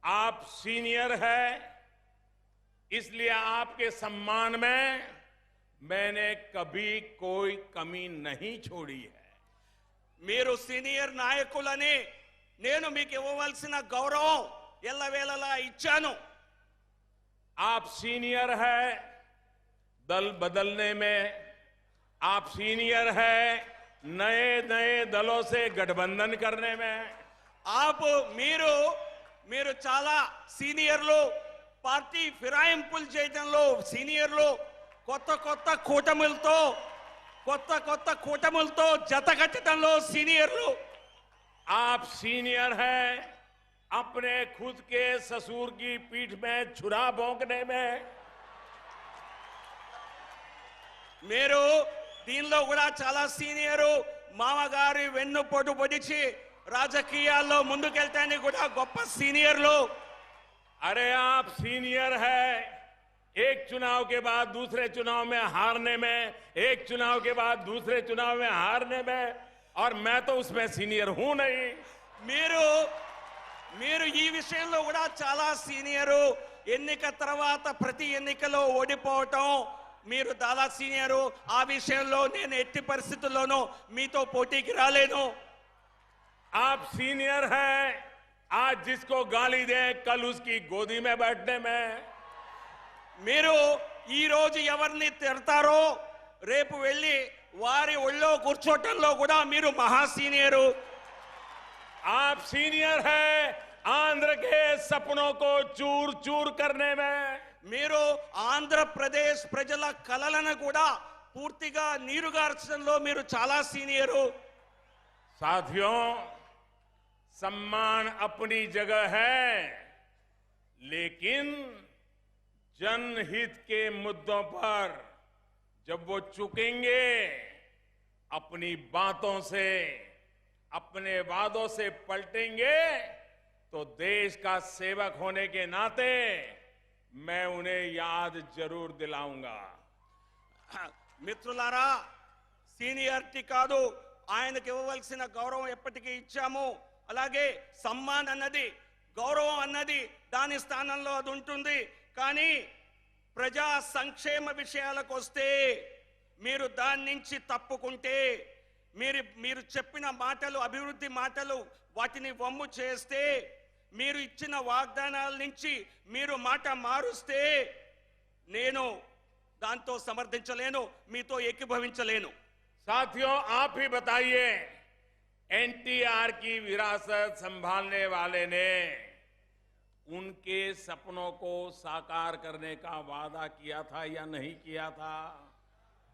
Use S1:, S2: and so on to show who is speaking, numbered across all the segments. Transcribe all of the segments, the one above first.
S1: आप सीनियर हैं, इसलिए आपके सम्मान में मैंने कभी कोई कमी नहीं छोड़ी है।
S2: మీరు సీనియర్ నాయకులని నేను మీకు ఇవ్వవలసిన గౌరవం ఎల్లవేళలా ఇచ్చాను.
S1: आप सीनियर है दल बदलने में, आप सीनियर है नए नए दलों से गठबंधन करने में।
S2: మీరు చాలా సీనియర్లు, పార్టీ ఫిరాయింపులు చేయడంలో సీనియర్లు, కొత్త కొత్త కూటములతో జతకట్టడంలో సీనియర్లు.
S1: आप सीनियर हैं अपने खुद के ससुर की पीठ में छुरा भोंकने में।
S2: మీరు దీనిలో కూడా చాలా సీనియరు. మామగారి వెన్నుపోటు పొడిచి రాజకీయాల్లో ముందుకెళ్తానికి కూడా గొప్ప సీనియర్లు.
S1: अरे आप सीनियर है एक चुनाव के बाद दूसरे चुनाव में हारने में, एक चुनाव के बाद दूसरे चुनाव में हारने में, और मैं तो उसमें सीनियर हूं नहीं।
S2: మీరు ఈ విషయంలో కూడా చాలా సీనియరు. ఎన్నిక తర్వాత ప్రతి ఎన్నికలో ఓడిపోవటం మీరు చాలా సీనియరు. ఆ విషయంలో నేను ఎట్టి పరిస్థితుల్లోనూ మీతో పోటీకి రాలేను.
S1: आप सीनियर हैं आज जिसको गाली दे कल उसकी गोदी में बैठने में।
S2: మీరు ఈ రోజు ఎవరిని తిడతారో రేపు వెళ్ళి వారి ఒళ్ళో కూర్చోటంలో కూడా మీరు మహా సీనియరు.
S1: आप सीनियर हैं आंध्र के सपनों को चूर चूर करने में।
S2: మీరు ఆంధ్రప్రదేశ్ ప్రజల కలలను కూడా పూర్తిగా నీరుగార్చడంలో మీరు చాలా సీనియరు.
S1: साथियों, सम्मान अपनी जगह है, लेकिन जनहित के मुद्दों पर जब वो चुकेंगे, अपनी बातों से, अपने वादों से पलटेंगे, तो देश का सेवक होने के नाते मैं उन्हें याद जरूर दिलाऊंगा।
S2: మిత్రులారా, సీనియారిటీ కాదు, ఆయనకి ఇవ్వవలసిన గౌరవం ఎప్పటికీ ఇచ్చాము. అలాగే సమ్మాన్ అన్నది, గౌరవం అన్నది దాని స్థానంలో అది ఉంటుంది. కానీ ప్రజా సంక్షేమ విషయాలకు వస్తే మీరు దాని నుంచి తప్పుకుంటే, మీరు చెప్పిన మాటలు, అభివృద్ధి మాటలు, వాటిని వమ్ము చేస్తే, మీరు ఇచ్చిన వాగ్దానాల నుంచి మీరు మాట మారుస్తే నేను దాంతో సమర్థించలేను, మీతో ఏకీభవించలేను.
S1: साथियों, आप ही बताइए, एनटीआर की विरासत संभालने वाले ने उनके सपनों को साकार करने का वादा किया था या नहीं किया था?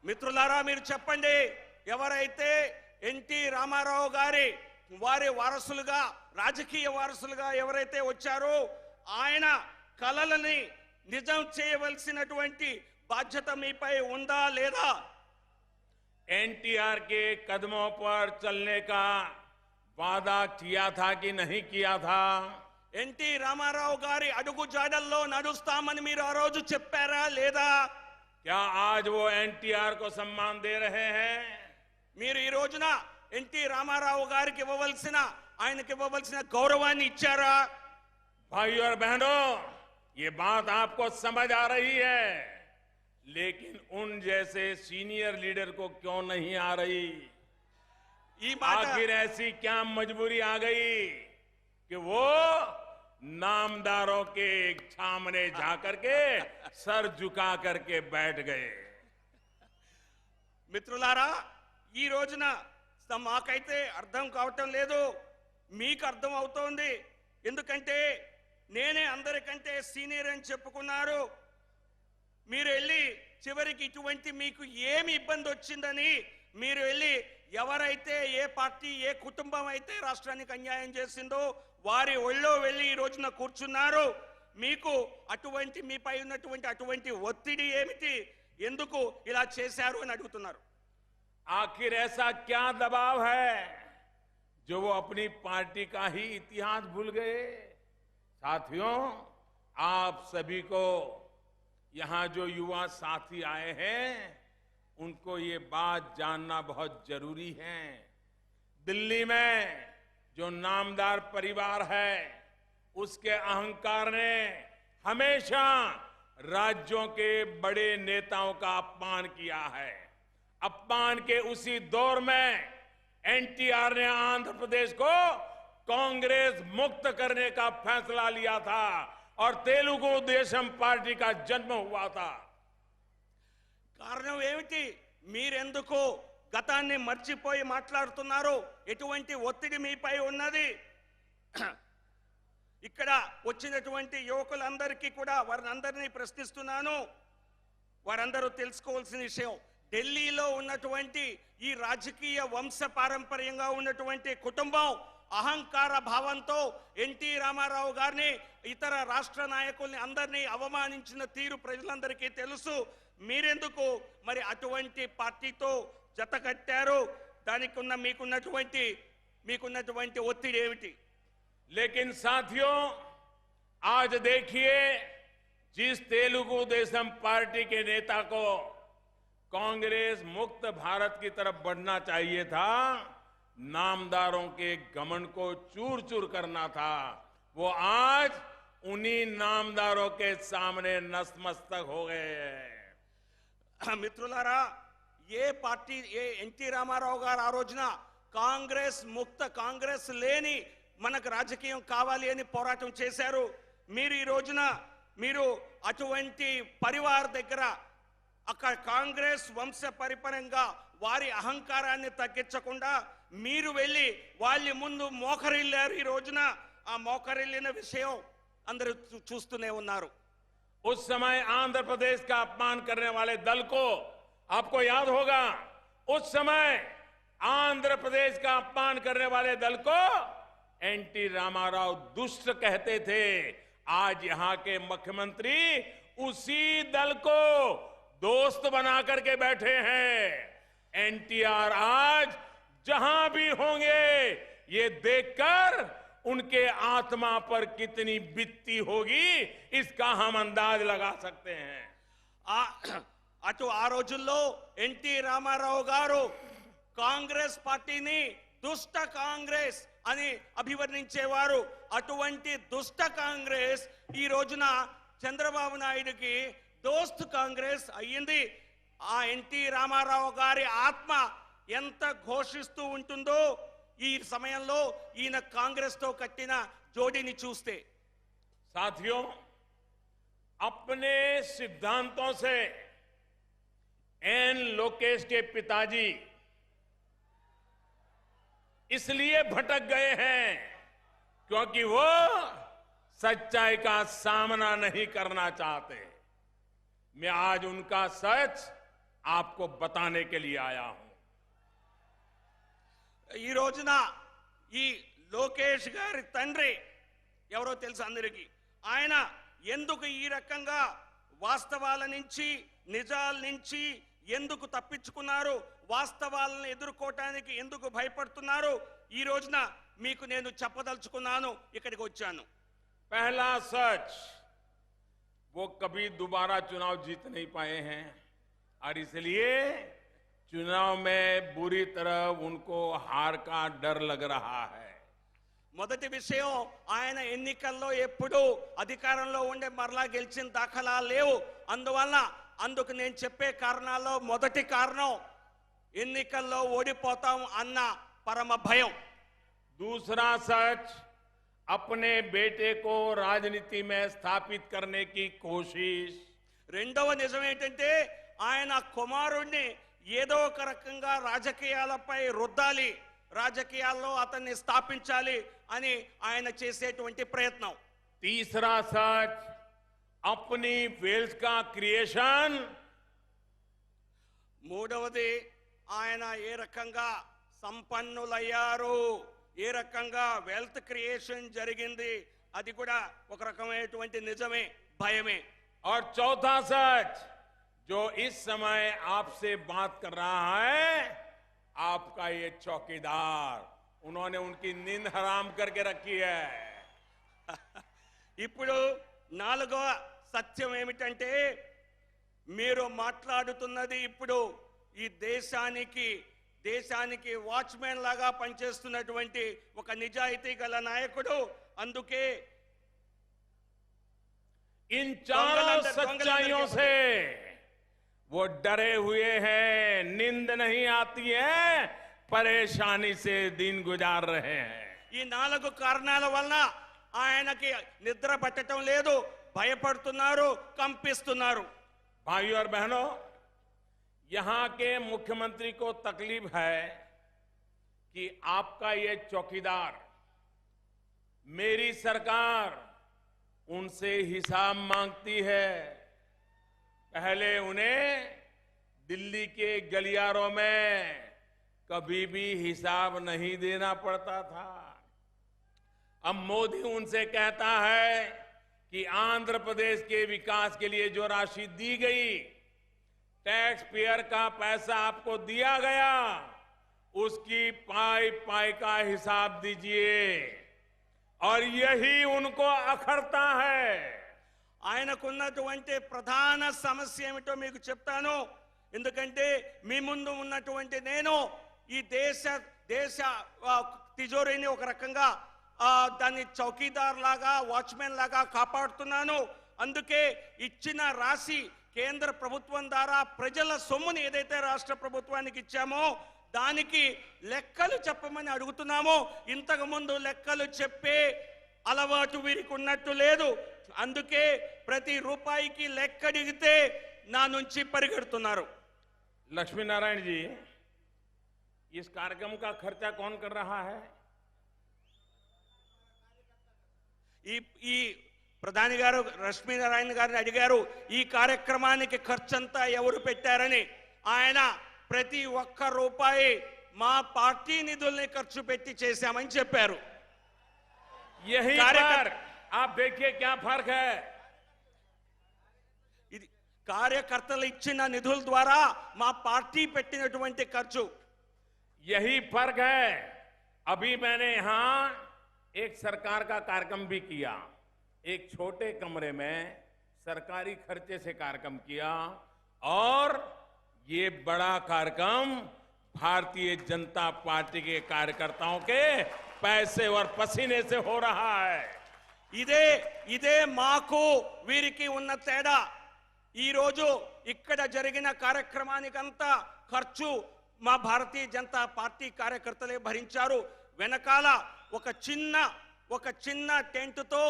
S2: మిత్రులారా, మీరు చెప్పండి, ఎవరైతే ఎన్టీ రామారావు గారి వారి వారసులుగా, రాజకీయ వారసులుగా ఎవరైతే వచ్చారో ఆయన కలలని నిజం చేయవలసినటువంటి బాధ్యత మీపై ఉందా లేదా?
S1: एनटीआर के कदमों पर चलने का वादा किया था कि नहीं किया था?
S2: ఎన్టీ రామారావు గారి అడుగు జాడల్లో నడుస్తామని మీరు ఆ రోజు చెప్పారా లేదా?
S1: क्या आज वो एनटीआर को सम्मान दे रहे हैं?
S2: మీరు ఈ రోజున ఎన్టీ రామారావు గారికి ఆయనకి ఇవ్వవలసిన గౌరవాన్ని ఇచ్చారా?
S1: भाइयों और बहनों, ये बात आपको समझ आ रही है, लेकिन उन जैसे सीनियर लीडर को क्यों नहीं आ रही? आखिर ऐसी क्या मजबूरी आ गई कि वो नामदारों के सामने जाकर के सर झुका करके बैठ गए?
S2: మిత్రులారా, ఈ రోజున మాకైతే అర్థం కావటం లేదు, మీకు అర్థం అవుతోంది. ఎందుకంటే నేనే అందరికంటే సీనియర్ అని చెప్పుకున్నారు. మీరు వెళ్ళి చివరికి ఇటువంటి మీకు ఏమి ఇబ్బంది వచ్చిందని మీరు వెళ్ళి ఎవరైతే, ఏ పార్టీ, ఏ కుటుంబం అయితే రాష్ట్రానికి అన్యాయం చేసిందో వారి ఒళ్ళో వెళ్ళి ఈ రోజున కూర్చున్నారు. మీకు అటువంటి మీపై ఉన్నటువంటి అటువంటి ఒత్తిడి ఏమిటి? ఎందుకు ఇలా చేశారు అని అడుగుతున్నారు.
S1: आखिर ऐसा क्या दबाव है जो वो अपनी पार्टी का ही इतिहास भूल गए? साथियों, आप सभी को, यहां जो युवा साथी आए हैं, उनको ये बात जानना बहुत जरूरी है। दिल्ली में जो नामदार परिवार है, उसके अहंकार ने हमेशा राज्यों के बड़े नेताओं का अपमान किया है। अपमान के उसी दौर में एनटीआर ने आंध्र प्रदेश को कांग्रेस मुक्त करने का फैसला लिया था और तेलुगु देशम पार्टी का जन्म हुआ था।
S2: కారణం ఏమిటి? మీరెందుకు గతాన్ని మర్చిపోయి మాట్లాడుతున్నారు? ఎటువంటి ఒత్తిడి మీపై ఉన్నది? ఇక్కడ వచ్చినటువంటి యువకులందరికీ కూడా వారందరినీ ప్రశ్నిస్తున్నాను. వారందరూ తెలుసుకోవాల్సిన విషయం, ఢిల్లీలో ఉన్నటువంటి ఈ రాజకీయ వంశ పారంపర్యంగా ఉన్నటువంటి కుటుంబం అహంకార భావంతో ఎన్టీ రామారావు గారిని, ఇతర రాష్ట్ర నాయకుల్ని అందరినీ అవమానించిన తీరు ప్రజలందరికీ తెలుసు. మీరెందుకు మరి అటువంటి పార్టీతో జత కట్టారు? దానికి మీకున్నటువంటి ఒత్తిడి ఏమిటి?
S1: लेकिन साथियों, आज देखिए, जिस तेलुगु देशम पार्टी के नेता को कांग्रेस मुक्त भारत की तरफ बढ़ना चाहिए था, नामदारों के घमंड को चूर चूर करना था, वो आज उन्हीं नामदारों के सामने नतमस्तक हो गए हैं।
S2: మిత్రులారా, ఏ పార్టీ, ఏ ఎన్టీ రామారావు గారు ఆ రోజున కాంగ్రెస్ ముక్త, కాంగ్రెస్ లేని మనకు రాజకీయం కావాలి అని పోరాటం చేశారు. మీరు ఈ రోజున మీరు అటువంటి పరివార్ దగ్గర అక్కడ కాంగ్రెస్ వంశ పరిపరంగా వారి అహంకారాన్ని తగ్గించకుండా మీరు వెళ్ళి వాళ్ళ ముందు మోకరిల్లారు. ఈ రోజున ఆ మోకరిల్లిన విషయం అందరూ చూస్తూనే ఉన్నారు.
S1: उस समय आंध्र प्रदेश का अपमान करने वाले दल को, आपको याद होगा, उस समय आंध्र प्रदेश का अपमान करने वाले दल को एनटी रामाराव दुष्ट कहते थे। आज यहां के मुख्यमंत्री उसी दल को दोस्त बना करके बैठे हैं। एनटीआर आज जहां भी होंगे, ये देखकर उनके आत्मा पर कितनी बीतती होगी, इसका हम अंदाज लगा सकते हैं।
S2: అటు ఆ రోజుల్లో ఎన్టీ రామారావు గారు కాంగ్రెస్ పార్టీని దుష్ట కాంగ్రెస్ అని అభివర్ణించేవారు. అటువంటి దుష్ట కాంగ్రెస్ ఈ రోజున చంద్రబాబు నాయుడుకి దోస్త్ కాంగ్రెస్ అయ్యింది. ఆ ఎన్టీ రామారావు గారి ఆత్మ ఎంత ఘోషిస్తూ ఉంటుందో ఈ సమయంలో ఈయన కాంగ్రెస్ తో కట్టిన జోడీని చూస్తే.
S1: साथियों, अपने सिद्धांतों से एन लोकेश के पिताजी इसलिए भटक गए हैं क्योंकि वो सच्चाई का सामना नहीं करना चाहते। मैं आज उनका सच आपको बताने के लिए आया हूं।
S2: ఈ రోజున ఈ లోకేష్ గారి తండ్రి ఎవరో తెలుసు అందరికీ. ఆయన ఎందుకు ఈ రకంగా వాస్తవాల నుంచి, నిజాల నుంచి ఎందుకు తప్పించుకున్నారు, వాస్తవాలను ఎదుర్కోవటానికి ఎందుకు భయపడుతున్నారు, ఈ రోజున మీకు నేను చెప్పదలుచుకున్నాను. ఇక్కడికి వచ్చాను.
S1: पहला सच, वो कभी दोबारा चुनाव जीत नहीं पाए हैं और इसलिए चुनाव में बुरी तरह उनको हार का डर लग रहा है।
S2: మొదటి విషయం, ఆయన ఎన్నికల్లో ఎప్పుడు అధికారంలో ఉండే మరలా గెలిచిన దాఖలా లేవు. అందుకు నేను చెప్పే కారణాల్లో మొదటి కారణం ఎన్నికల్లో ఓడిపోతాం అన్న పరమ భయం.
S1: दूसरा सच, अपने बेटे को राजनीति में स्थापित करने की कोशिश।
S2: రెండవ నిజం ఏంటంటే ఆయన కుమారుణ్ణి ఏదో ఒక రకంగా రాజకీయాలపై రుద్దాలి, రాజకీయాల్లో అతన్ని స్థాపించాలి అని ఆయన చేసేటువంటి ప్రయత్నం.
S1: तीसरा सच, अपनी वेल्थ का क्रिएशन।
S2: మూడవది, ఆయన ఏ రకంగా సంపన్నులయ్యారు, ఏ రకంగా వెల్త్ క్రియేషన్ జరిగింది, అది కూడా ఒక రకమైనటువంటి నిజమే, భయమే.
S1: और चौथा सच, जो इस समय आपसे बात कर रहा है, आपका ये चौकीदार, उन्होंने उनकी नींद हराम करके रखी है।
S2: ఇప్పుడు నాలుగవ సత్యం ఏమిటంటే, మీరు మాట్లాడుతున్నది ఇప్పుడు ఈ దేశానికి వాచ్మెన్ లాగా పనిచేస్తున్నటువంటి ఒక నిజాయితీ గల నాయకుడు. అందుకే
S1: इन चारों सच्चाइयों से वो डरे हुए हैं, नींद नहीं आती है, परेशानी से दिन गुजार रहे हैं।
S2: ఈ 4 కారణాల వలన ఆయనకి నిద్ర పట్టడం లేదు, భయపడుతున్నారు, కంపిస్తున్నారు.
S1: भाइयों और बहनों, यहां के मुख्यमंत्री को तकलीफ है कि आपका ये चौकीदार, मेरी सरकार उनसे हिसाब मांगती है। पहले उन्हें दिल्ली के गलियारों में कभी भी हिसाब नहीं देना पड़ता था। अब मोदी उनसे कहता है कि आंध्र प्रदेश के विकास के लिए जो राशि दी गई, टैक्स पेयर का पैसा आपको दिया गया, उसकी पाई पाई का हिसाब दीजिए। और यही उनको अखरता है।
S2: ఆయనకున్నటువంటి ప్రధాన సమస్య ఏమిటో మీకు చెప్తాను. ఎందుకంటే మీ ముందు ఉన్నటువంటి నేను ఈ దేశ తిజోరీని ఒక రకంగా దాన్ని చౌకీదార్ లాగా, వాచ్మెన్ లాగా కాపాడుతున్నాను. అందుకే ఇచ్చిన రాశి కేంద్ర ప్రభుత్వం ద్వారా ప్రజల సొమ్ముని ఏదైతే రాష్ట్ర ప్రభుత్వానికి ఇచ్చామో దానికి లెక్కలు చెప్పమని అడుగుతున్నామో. ఇంతకు ముందు లెక్కలు చెప్పే అలవాటు వీరికి ఉన్నట్టు లేదు. అందుకే ప్రతి రూపాయికి లెక్క అడిగితే నా నుంచి పరిగెడుతున్నారు.
S1: लक्ष्मी नारायण जी, इस कार्यक्रम का खर्चा कौन कर रहा है?
S2: ఈ ప్రధాని గారు లక్ష్మీనారాయణ గారిని అడిగారు ఈ కార్యక్రమానికి ఖర్చంతా ఎవరు పెట్టారని. ఆయన ప్రతి ఒక్క రూపాయి మా పార్టీ నిధుల్ని ఖర్చు పెట్టి చేశామని చెప్పారు.
S1: यही पर आप देखिए क्या फर्क है।
S2: ఇది కార్యకర్తలు ఇచ్చిన నిధుల ద్వారా మా పార్టీ పెట్టినటువంటి ఖర్చు.
S1: यही फर्क है। अभी मैंने यहां एक सरकार का कार्यक्रम भी किया, एक छोटे कमरे में सरकारी खर्चे से कार्यक्रम किया, और ये बड़ा कार्यक्रम भारतीय जनता पार्टी के कार्यकर्ताओं के पैसे और पसीने से हो रहा है।
S2: ఇదే మాకు వీరికి ఉన్న తేడా. ఈ రోజు ఇక్కడ జరిగిన కార్యక్రమానికంతా ఖర్చు మా భారతీయ జనతా పార్టీ కార్యకర్తలే భరించారు. వెనకాల ఒక చిన్న టెంటుతో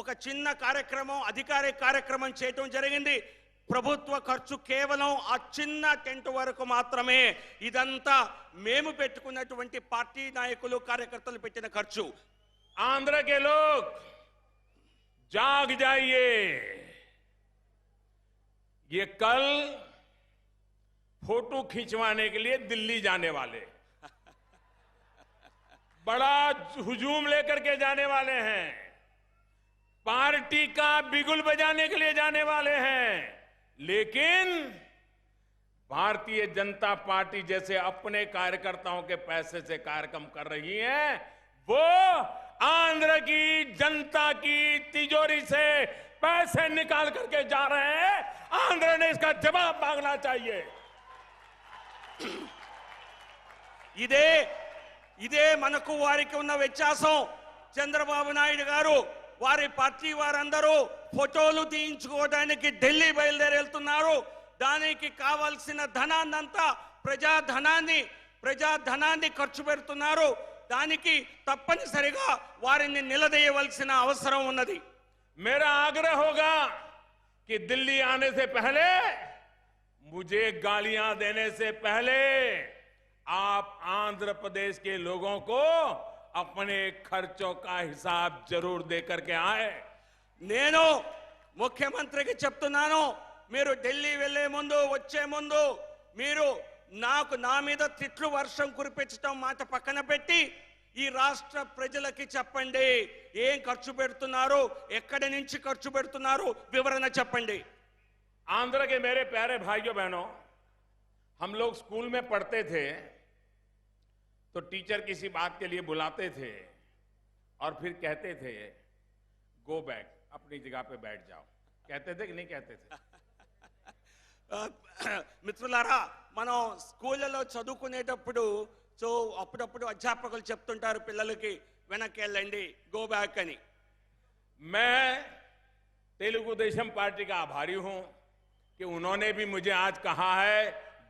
S2: ఒక చిన్న కార్యక్రమం, అధికారిక కార్యక్రమం చేయటం జరిగింది. ప్రభుత్వ ఖర్చు కేవలం ఆ చిన్న టెంట్ వరకు మాత్రమే. ఇదంతా మేము పెట్టుకున్నటువంటి పార్టీ నాయకులు, కార్యకర్తలు పెట్టిన ఖర్చు.
S1: आंध्र के लोग जाग जाइए। ये कल फोटो खिंचवाने के लिए दिल्ली जाने वाले, बड़ा हुजूम लेकर के जाने वाले हैं, पार्टी का बिगुल बजाने के लिए जाने वाले हैं। लेकिन भारतीय जनता पार्टी जैसे अपने कार्यकर्ताओं के पैसे से कार्यक्रम कर रही है, वो आंध्र की जनता की तिजोरी से पैसे निकाल करके जा रहे हैं। आंध्र ने इसका जवाब मांगना चाहिए।
S2: ఇదే మనకు వారికి ఉన్న వ్యత్యాసం. చంద్రబాబు నాయుడు గారు వారి పార్టీ వారందరూ ఫోటోలు తీయించుకోవడానికి ఢిల్లీ బయలుదేరి వెళ్తున్నారు. దానికి కావాల్సిన ధనాన్నంతా ప్రజాధనాన్ని ఖర్చు పెడుతున్నారు. దానికి తప్పనిసరిగా వారిని నిలదీయవలసిన అవసరం ఉన్నది.
S1: मेरा आग्रह होगा कि दिल्ली आने से पहले, मुझे गालियां देने से पहले, आप आंध्र प्रदेश के लोगों को अपने खर्चों का हिसाब जरूर दे करके आए।
S2: నేను ముఖ్యమంత్రికి చెప్తున్నాను, మీరు ఢిల్లీ వెళ్లే ముందు, వచ్చే ముందు మీరు నా మీద తిట్లు వర్షం కురిపించడం మాట పక్కన పెట్టి ఈ రాష్ట్ర ప్రజలకి చెప్పండి ఏం ఖర్చు పెడుతున్నారు, ఎక్కడి నుంచి ఖర్చు పెడుతున్నారు, వివరణ చెప్పండి.
S1: आंध्र के मेरे प्यारे भाइयों बहनों, हम लोग स्कूल में पढ़ते थे तो टीचर किसी बात के लिए बुलाते थे और फिर कहते थे गो बैक, अपनी जगह पे बैठ जाओ. कहते थे कि नहीं कहते थे?
S2: మిత్రులారా, మనం స్కూళ్ళలో చదువుకునేటప్పుడు అప్పుడప్పుడు అధ్యాపకులు చెప్తుంటారు పిల్లలకి వెనక్కి వెళ్ళండి, గో బ్యాక్ అని.
S1: मैं तेलुगु तेलुगु देशम पार्टी का आभारी हूं कि उन्होंने भी मुझे आज कहा है,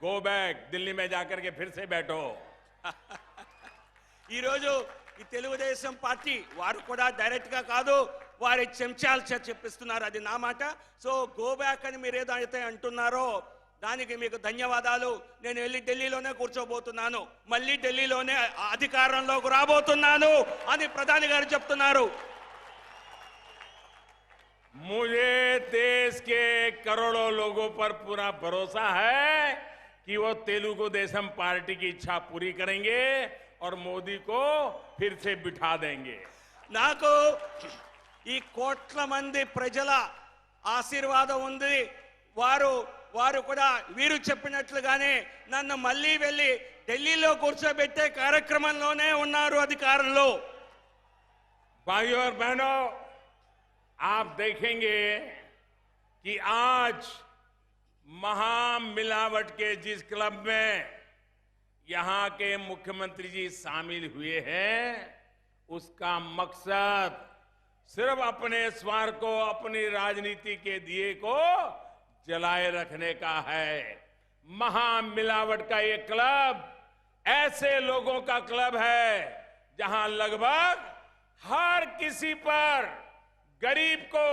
S1: गो बैक, दिल्ली में जाकर के फिर से बैठो।
S2: ఈ రోజు ఈ తెలుగుదేశం పార్టీ వారు కూడా డైరెక్ట్ గా కాదు, వారి చెంచాలు చెప్పిస్తున్నారు, అది నా మాట. సో గో బ్యాక్ అని మీరు ఏదైతే అంటున్నారో దానికి మీకు ధన్యవాదాలు. నేను వెళ్ళి ఢిల్లీలోనే కూర్చోబోతున్నాను, మళ్ళీ ఢిల్లీలోనే అధికారంలోకి రాబోతున్నాను అని ప్రధాని గారు చెప్తున్నారు.
S1: मुझे देश के करोड़ों लोगों पर पूरा भरोसा है कि वो तेलुगु देशम पार्टी की इच्छा पूरी करेंगे और मोदी को फिर से बिठा देंगे.
S2: నాకు ఈ కోట్ల మంది ప్రజల ఆశీర్వాదం ఉంది. వారు కూడా వీరు చెప్పినట్లుగానే నన్ను మళ్ళీ వెళ్ళి ఢిల్లీలో కూర్చోబెట్టే కార్యక్రమంలోనే ఉన్నారు అధికారంలో.
S1: भाइयों और बहनों, आप देखेंगे कि आज महामिलावट के जिस क्लब में यहां के मुख्यमंत्री जी शामिल हुए हैं, उसका मकसद सिर्फ अपने स्वार्थ को, अपनी राजनीति के दिए को जलाए रखने का है. महामिलावट का ये क्लब ऐसे लोगों का क्लब है जहां लगभग हर किसी पर, गरीब को,